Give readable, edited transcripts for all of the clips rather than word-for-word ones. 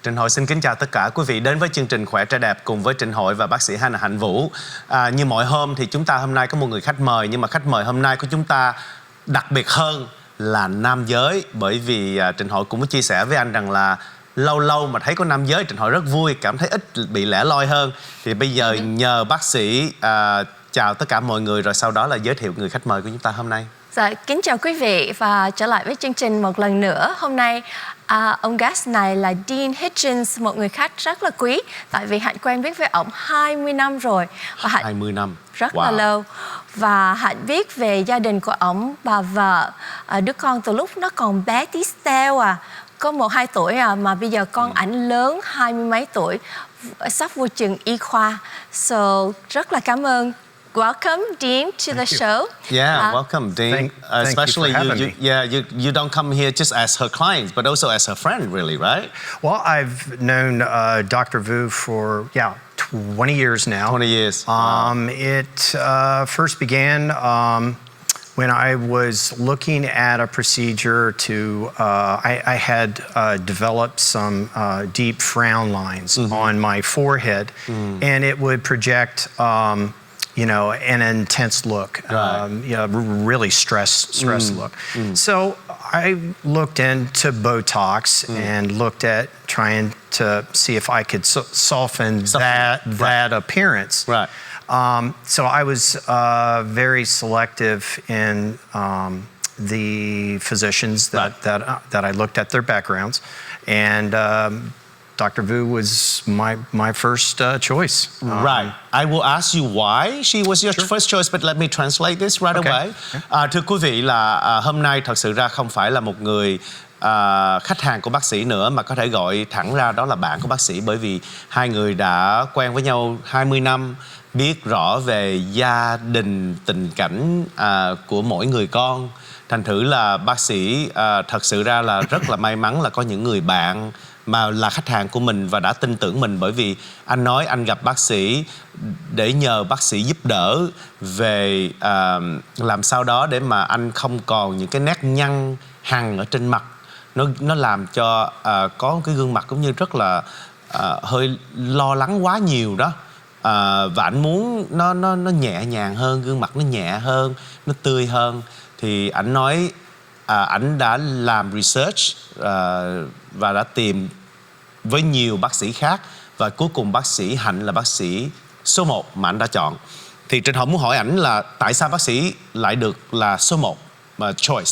Trinh Hoi xin kính chào tất cả quý vị đến với chương trình Khoe Tre Đẹp cùng với Trinh Hoi và bác sĩ Hạnh Vũ. Như mọi hôm thì chúng ta hôm nay có một người khách mời, nhưng mà khách mời hôm nay của chúng ta đặc biệt hơn là nam giới, bởi vì Trinh Hoi cũng có chia sẻ với anh rằng là lâu lâu mà thấy có nam giới Trinh Hoi rất vui, cảm thấy ít bị lẻ loi hơn. Thì bây giờ nhờ bác sĩ chào tất cả mọi người rồi sau đó là giới thiệu người khách mời của chúng ta hôm nay. Dạ, kính chào quý vị và trở lại với chương trình một lần nữa. Hôm nay ông guest này là Dean Hitchens, một người khách rất là quý. Tại vì Hạnh quen biết với ông 20 năm rồi. Và Hạnh 20 năm. Rất là lâu. Và Hạnh biết về gia đình của ông, bà vợ, đứa con từ lúc nó còn bé tí teo có 1-2 tuổi mà bây giờ con ảnh lớn 20 mấy tuổi, sắp vô trường y khoa. So, rất là cảm ơn. Welcome, Dean, to the show. Yeah, welcome, Dean. Especially you don't come here just as her client, but also as her friend, really, right? Well, I've known Dr. Vu for 20 years now. 20 years. It first began when I was looking at a procedure to. I had developed some deep frown lines on my forehead, and it would project. You know, an intense look, really stressed look. So I looked into Botox and looked at trying to see if I could soften that appearance. Right. So I was very selective in the physicians that I looked at their backgrounds, and Dr. Vu was my first choice. Right. I will ask you why she was your first choice, but let me translate this right away. Thưa quý vị là hôm nay thật sự ra không phải là một người khách hàng của bác sĩ nữa, mà có thể gọi thẳng ra đó là bạn của bác sĩ, bởi vì hai người đã quen với nhau 20 năm, biết rõ về gia đình, tình cảnh của mỗi người con. Thành thử là bác sĩ thật sự ra là rất là may mắn là có những người bạn mà là khách hàng của mình và đã tin tưởng mình, bởi vì anh nói anh gặp bác sĩ để nhờ bác sĩ giúp đỡ về làm sao đó để mà anh không còn những cái nét nhăn hằn ở trên mặt. Nó làm cho có cái gương mặt cũng như rất là hơi lo lắng quá nhiều đó. Và anh muốn nó nhẹ nhàng hơn, gương mặt nó nhẹ hơn, nó tươi hơn. Thì anh nói ảnh đã làm research và đã tìm với nhiều bác sĩ khác, và cuối cùng bác sĩ Hạnh là bác sĩ số 1 mà anh đã chọn. Thì Trinh Hoi muốn hỏi ảnh là tại sao bác sĩ lại được là số 1 choice.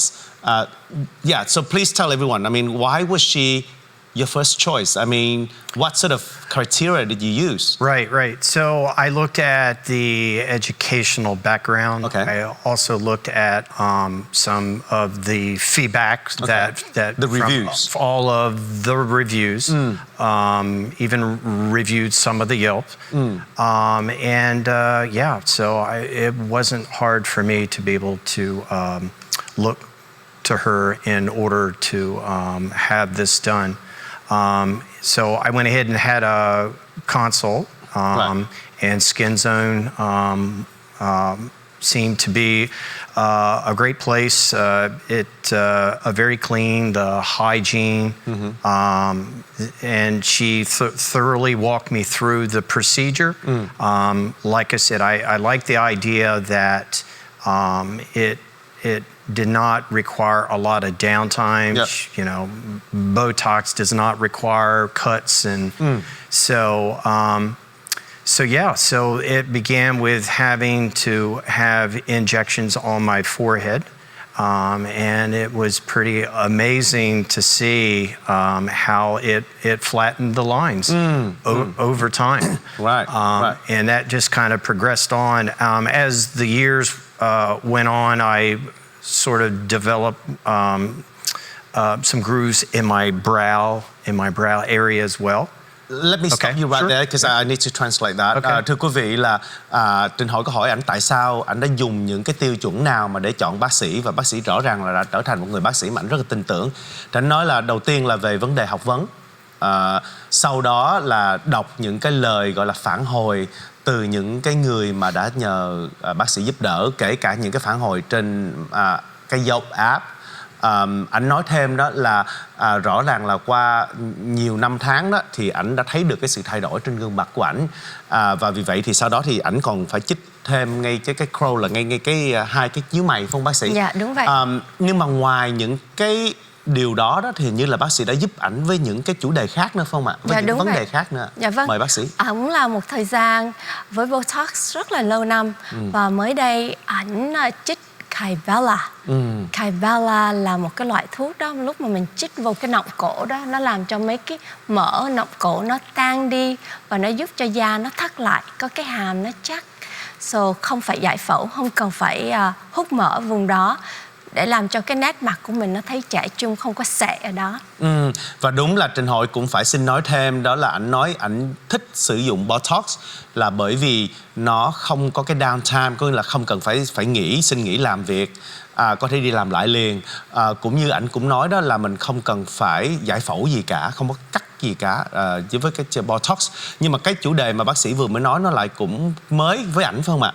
So please tell everyone, I mean, why was she your first choice? I mean, what sort of criteria did you use? Right. So I looked at the educational background. Okay. I also looked at some of the feedback that the reviews, all of the reviews, even reviewed some of the Yelp, So it wasn't hard for me to be able to look to her in order to have this done. So I went ahead and had a consult, and Skinzone seemed to be a great place. Very clean, the hygiene, and she thoroughly walked me through the procedure. Like I said, I like the idea that it did not require a lot of downtime. You know, Botox does not require cuts, and so it began with having to have injections on my forehead, and it was pretty amazing to see how it flattened the lines over time. Right. And that just kind of progressed on as the years went on. I sort of developed some grooves in my brow area as well. Let me stop you right there because I need to translate that. Thưa quý vị là Trinh Hoi có hỏi ảnh tại sao ảnh đã dùng những cái tiêu chuẩn nào mà để chọn bác sĩ, và bác sĩ rõ ràng là đã trở thành một người bác sĩ mà ảnh rất là tin tưởng. Thì ảnh nói là đầu tiên là về vấn đề học vấn, sau đó là đọc những cái lời gọi là phản hồi từ những cái người mà đã nhờ bác sĩ giúp đỡ, kể cả những cái phản hồi trên cái Yelp app, Ảnh nói thêm đó là rõ ràng là qua nhiều năm tháng đó thì ảnh đã thấy được cái sự thay đổi trên gương mặt của ảnh, và vì vậy thì sau đó thì ảnh còn phải chích thêm ngay cái crow là ngay cái hai cái nhíu mày, phải không bác sĩ? Dạ đúng vậy. Nhưng mà ngoài những cái điều đó thì hình như là bác sĩ đã giúp ảnh với những cái chủ đề khác nữa, phải không ạ? Với Dạ, những đúng vấn vậy. đề khác nữa. Dạ vâng. Mời bác sĩ. Ổng là một thời gian với Botox rất là lâu năm, và mới đây ảnh chích Kybella. Kybella là một cái loại thuốc đó, lúc mà mình chích vào cái nọng cổ đó, nó làm cho mấy cái mỡ nọng cổ nó tan đi, và nó giúp cho da nó thắt lại, có cái hàm nó chắc. So không phải giải phẫu, không cần phải hút mỡ vùng đó, để làm cho cái nét mặt của mình nó thấy trẻ trung, không có sệ ở đó. Và đúng là Trinh Hoi cũng phải xin nói thêm, đó là ảnh nói ảnh thích sử dụng Botox là bởi vì nó không có cái downtime, có nghĩa là không cần phải xin nghỉ làm việc, có thể đi làm lại liền. Cũng như ảnh cũng nói đó là mình không cần phải giải phẫu gì cả, không có cắt gì cả với cái Botox. Nhưng mà cái chủ đề mà bác sĩ vừa mới nói nó lại cũng mới với ảnh, phải không ạ?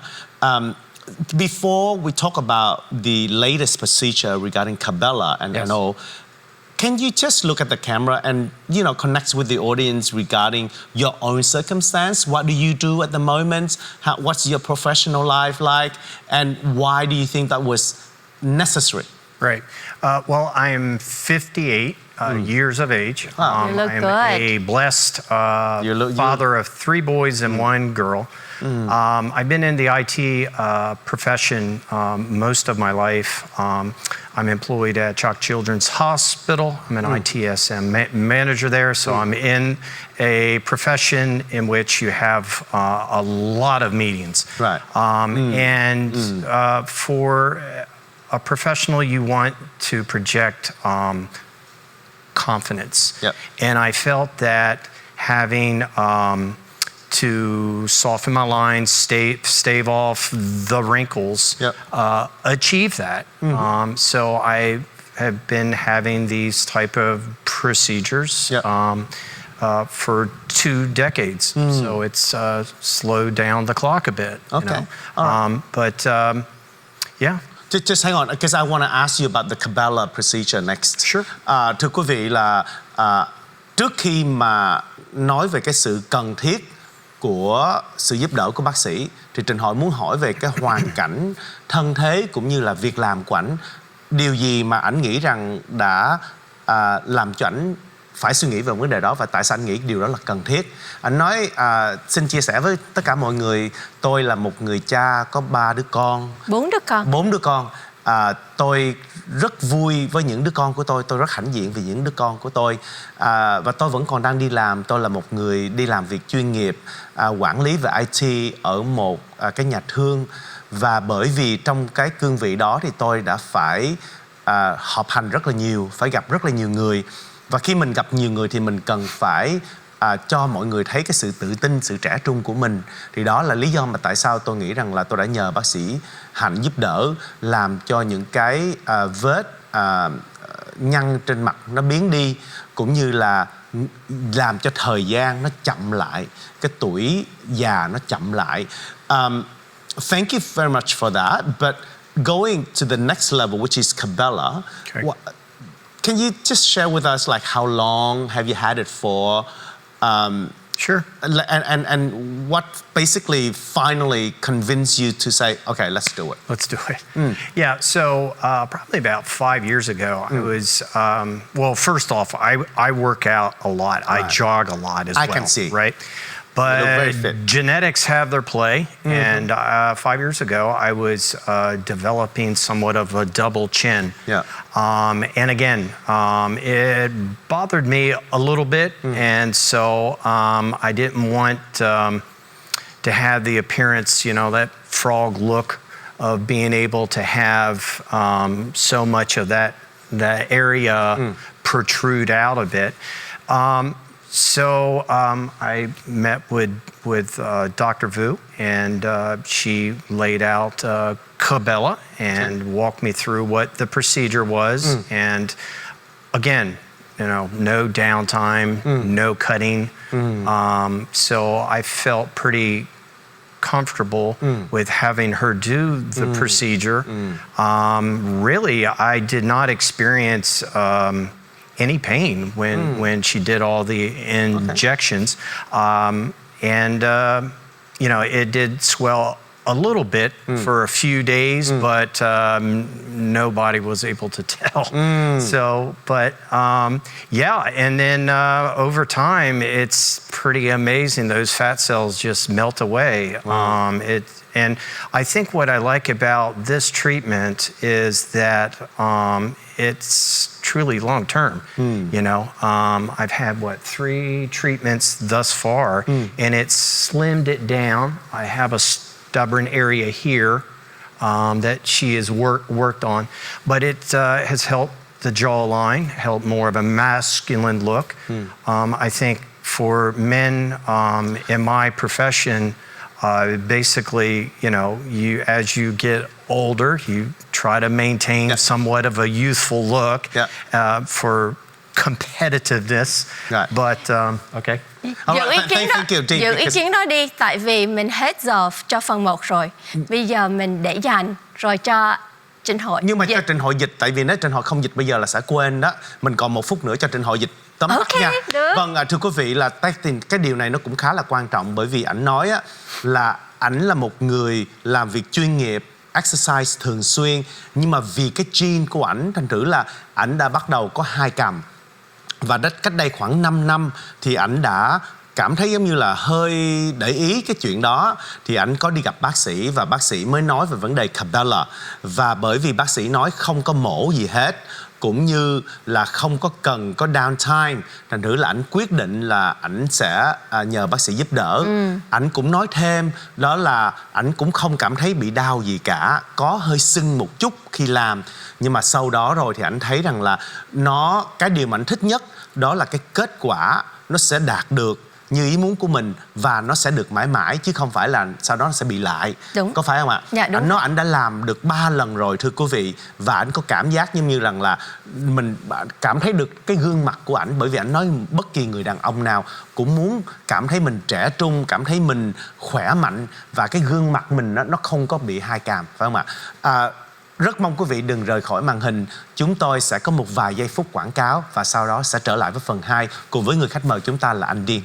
Before we talk about the latest procedure regarding Kybella and all, can you just look at the camera and, you know, connect with the audience regarding your own circumstance? What do you do at the moment? What's your professional life like? And why do you think that was necessary? Right. Well, I am 58 years of age. You look I'm good. a blessed father of 3 boys and 1 girl. I've been in the IT profession most of my life. I'm employed at Chalk Children's Hospital. I'm an ITSM manager there, so I'm in a profession in which you have a lot of meetings. Right. For a professional, you want to project confidence. Yep. And I felt that having to soften my lines, stave off the wrinkles, achieve that. So I have been having these type of procedures for 2 decades. So it's slowed down the clock a bit. Okay. You know? Yeah. Just hang on, because I want to ask you about the Kybella procedure next. Sure. Thưa quý vị là trước khi mà nói về cái sự cần thiết của sự giúp đỡ của bác sĩ thì Trinh Hoi muốn hỏi về cái hoàn cảnh, thân thế cũng như là việc làm của ảnh. Điều gì mà ảnh nghĩ rằng đã làm cho ảnh phải suy nghĩ về vấn đề đó, và tại sao anh nghĩ điều đó là cần thiết? Anh nói xin chia sẻ với tất cả mọi người, tôi là một người cha có 3 đứa con. 4 đứa con. 4 đứa con. Tôi rất vui với những đứa con của tôi rất hãnh diện vì những đứa con của tôi, và tôi vẫn còn đang đi làm. Tôi là một người đi làm việc chuyên nghiệp, quản lý về IT ở một cái nhà thương, và bởi vì trong cái cương vị đó thì tôi đã phải họp hành rất là nhiều, phải gặp rất là nhiều người. Và khi mình gặp nhiều người thì mình cần phải cho mọi người thấy cái sự tự tin, sự trẻ trung của mình. Thì đó là lý do mà tại sao tôi nghĩ rằng là tôi đã nhờ bác sĩ Hạnh giúp đỡ, làm cho những cái vết nhăn trên mặt nó biến đi, cũng như là làm cho thời gian nó chậm lại, cái tuổi già nó chậm lại. Thank you very much for that. But going to the next level, which is Kybella, can you just share with us, like, how long have you had it for? Sure. And what basically finally convinced you to say, okay, let's do it? Let's do it. Yeah, so probably about 5 years ago, I was, well, first off, I work out a lot. I jog a lot as well. I can see. Right? You look very But fit. genetics have their play, and 5 years ago, I was developing somewhat of a double chin. Yeah. And again, it bothered me a little bit, and so I didn't want to have the appearance, you know, that frog look of being able to have so much of that area protrude out a bit. So I met with Dr. Vu, and she laid out Kybella and walked me through what the procedure was. And again, you know, no downtime, no cutting. So I felt pretty comfortable with having her do the procedure. Really, I did not experience any pain when she did all the injections. You know, it did swell a little bit for a few days, but nobody was able to tell. So, but yeah, and then over time, it's pretty amazing. Those fat cells just melt away. And I think what I like about this treatment is that it's truly long term. You know, I've had 3 treatments thus far, and it's slimmed it down. I have a stubborn area here that she has worked on, but it has helped the jawline, helped more of a masculine look. I think for men in my profession, basically, you know, as you get older, you try to maintain somewhat of a youthful look for competitiveness. But okay. Giữ ý kiến đó đi, tại vì mình hết giờ cho phần 1 rồi. Bây giờ mình để dành rồi cho Trinh Hoi. Nhưng mà cho Trinh Hoi dịch, tại vì nếu Trinh Hoi không dịch bây giờ là sẽ quên đó. Mình còn 1 phút nữa cho Trinh Hoi dịch tóm tắt nha. Được. Vâng, thưa quý vị, là cái điều này nó cũng khá là quan trọng, bởi vì ảnh nói là ảnh là một người làm việc chuyên nghiệp, exercise thường xuyên, nhưng mà vì cái gene của ảnh, thành thử là ảnh đã bắt đầu có 2 cằm. Và cách đây khoảng 5 năm thì ảnh đã cảm thấy giống như là hơi để ý cái chuyện đó, thì ảnh có đi gặp bác sĩ và bác sĩ mới nói về vấn đề Kybella. Và bởi vì bác sĩ nói không có mổ gì hết, cũng như là không có cần có downtime, thành thử là ảnh quyết định là ảnh sẽ nhờ bác sĩ giúp đỡ. Ảnh cũng nói thêm đó là ảnh cũng không cảm thấy bị đau gì cả, có hơi sưng một chút khi làm, nhưng mà sau đó rồi thì ảnh thấy rằng là cái điều mà ảnh thích nhất đó là cái kết quả nó sẽ đạt được như ý muốn của mình, và nó sẽ được mãi mãi, chứ không phải là sau đó nó sẽ bị lại. Đúng. Có phải không ạ? Dạ, đúng. Ảnh nói ảnh đã làm được 3 lần rồi, thưa quý vị, và ảnh có cảm giác như rằng là mình cảm thấy được cái gương mặt của ảnh, bởi vì ảnh nói bất kỳ người đàn ông nào cũng muốn cảm thấy mình trẻ trung, cảm thấy mình khỏe mạnh, và cái gương mặt mình nó không có bị 2 càm, phải không ạ? Rất mong quý vị đừng rời khỏi màn hình. Chúng tôi sẽ có một vài giây phút quảng cáo và sau đó sẽ trở lại với phần 2 cùng với người khách mời chúng ta là anh Dean.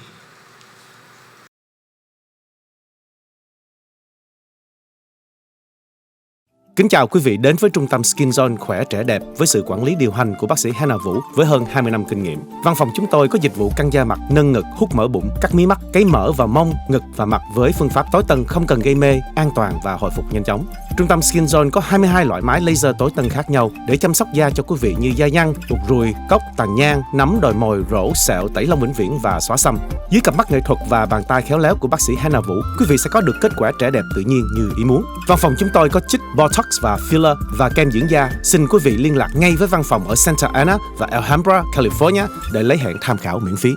Kính chào quý vị đến với trung tâm Skinzone Khoe Tre Dep với sự quản lý điều hành của bác sĩ Hannah Vũ với hơn 20 năm kinh nghiệm. Văn phòng chúng tôi có dịch vụ căng da mặt, nâng ngực, hút mỡ bụng, cắt mí mắt, cấy mỡ vào mông, ngực và mặt với phương pháp tối tân không cần gây mê, an toàn và hồi phục nhanh chóng. Trung tâm Skinzone có 22 loại máy laser tối tân khác nhau để chăm sóc da cho quý vị như da nhăn, ruột ruồi, cốc, tàn nhang, nấm, đồi mồi, rỗ, sẹo, tẩy lông vĩnh viễn và xóa xăm. Dưới cặp mắt nghệ thuật và bàn tay khéo léo của bác sĩ Hannah Vũ, quý vị sẽ có được kết quả trẻ đẹp tự nhiên như ý muốn. Văn phòng chúng tôi có chích Botox và filler và kem dưỡng da. Xin quý vị liên lạc ngay với văn phòng ở Santa Ana và Alhambra, California để lấy hẹn tham khảo miễn phí.